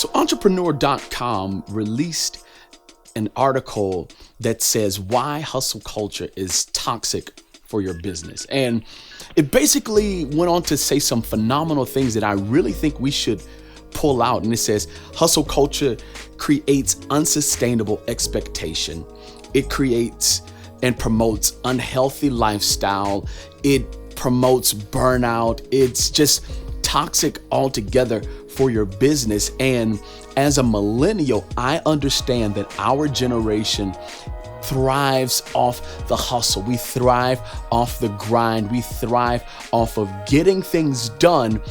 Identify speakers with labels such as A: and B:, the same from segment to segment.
A: So entrepreneur.com released an article that says why hustle culture is toxic for your business. And it basically went on to say some phenomenal things that I really think we should pull out. And it says hustle culture creates unsustainable expectation. It creates and promotes unhealthy lifestyle. It promotes burnout. It's just toxic altogether for your business. And as a millennial, I understand that our generation thrives off the hustle. We thrive off the grind. We thrive off of getting things done,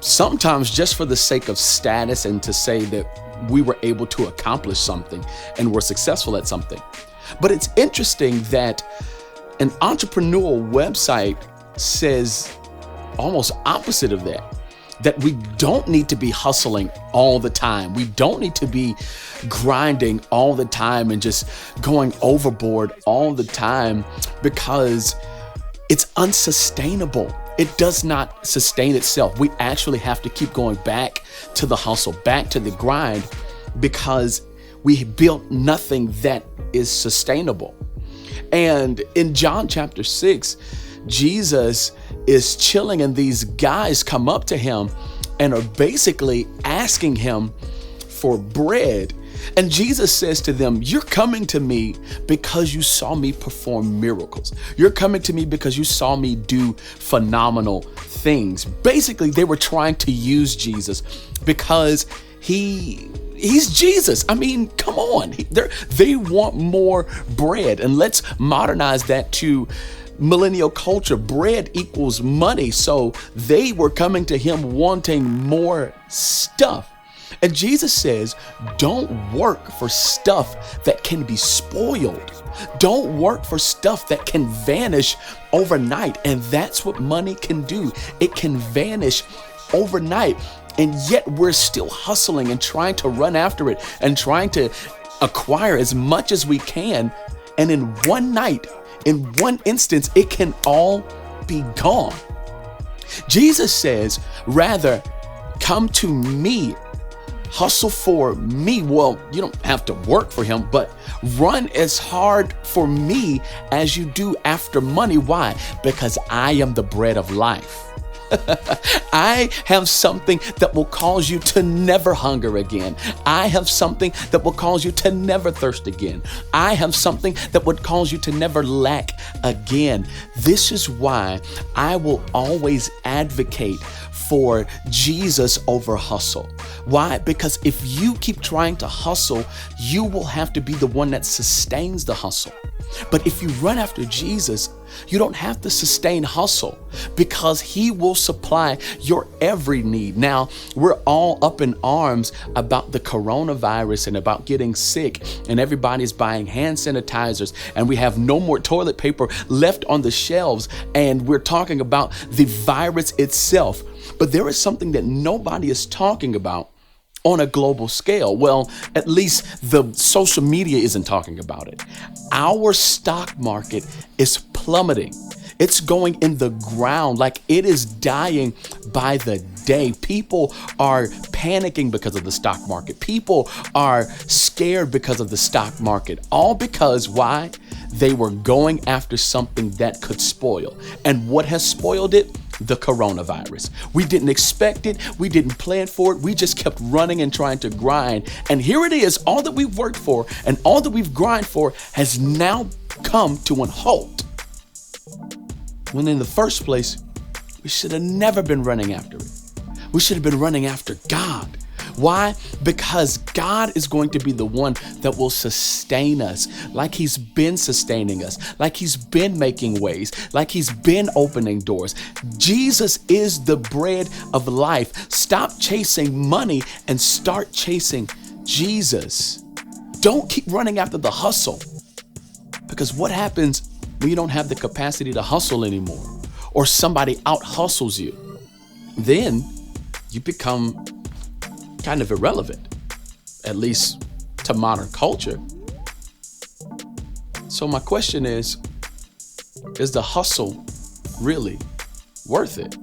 A: sometimes just for the sake of status and to say that we were able to accomplish something and were successful at something. But it's interesting that an entrepreneurial website says almost opposite of that we don't need to be hustling all the time. We don't need to be grinding all the time and just going overboard all the time, because it's unsustainable. It does not sustain itself. We actually have to keep going back to the hustle, back to the grind, because we built nothing that is sustainable. And in John chapter 6, Jesus is chilling and these guys come up to him and are basically asking him for bread. And Jesus says to them, you're coming to me because you saw me perform miracles. You're coming to me because you saw me do phenomenal things. Basically, they were trying to use Jesus because he's Jesus. I mean, come on. They want more bread. And let's modernize that to millennial culture. Bread equals money. So they were coming to him wanting more stuff. And Jesus says, don't work for stuff that can be spoiled. Don't work for stuff that can vanish overnight. And that's what money can do. It can vanish overnight. And yet we're still hustling and trying to run after it and trying to acquire as much as we can. And in one night, in one instance, it can all be gone. Jesus says, rather, come to me, hustle for me. Well, you don't have to work for him, but run as hard for me as you do after money. Why? Because I am the bread of life. I have something that will cause you to never hunger again. I have something that will cause you to never thirst again. I have something that would cause you to never lack again. This is why I will always advocate for Jesus over hustle. Why? Because if you keep trying to hustle, you will have to be the one that sustains the hustle. But if you run after Jesus, you don't have to sustain hustle because he will supply your every need. Now, we're all up in arms about the coronavirus and about getting sick, and everybody's buying hand sanitizers, and we have no more toilet paper left on the shelves, and we're talking about the virus itself. But there is something that nobody is talking about on a global scale. Well, at least the social media isn't talking about it. Our stock market is plummeting. It's going in the ground, like it is dying by the day. People are panicking because of the stock market. People are scared because of the stock market. All because why? They were going after something that could spoil. And what has spoiled it? The coronavirus. We didn't expect it. We didn't plan for it. We just kept running and trying to grind. And here it is. All that we've worked for and all that we've grind for has now come to an halt. When in the first place, we should have never been running after it. We should have been running after God. Why? Because God is going to be the one that will sustain us like he's been sustaining us, like he's been making ways, like he's been opening doors. Jesus is the bread of life. Stop chasing money and start chasing Jesus. Don't keep running after the hustle, because what happens when you don't have the capacity to hustle anymore, or somebody out hustles you? Then you become kind of irrelevant, at least to modern culture. So my question is the hustle really worth it?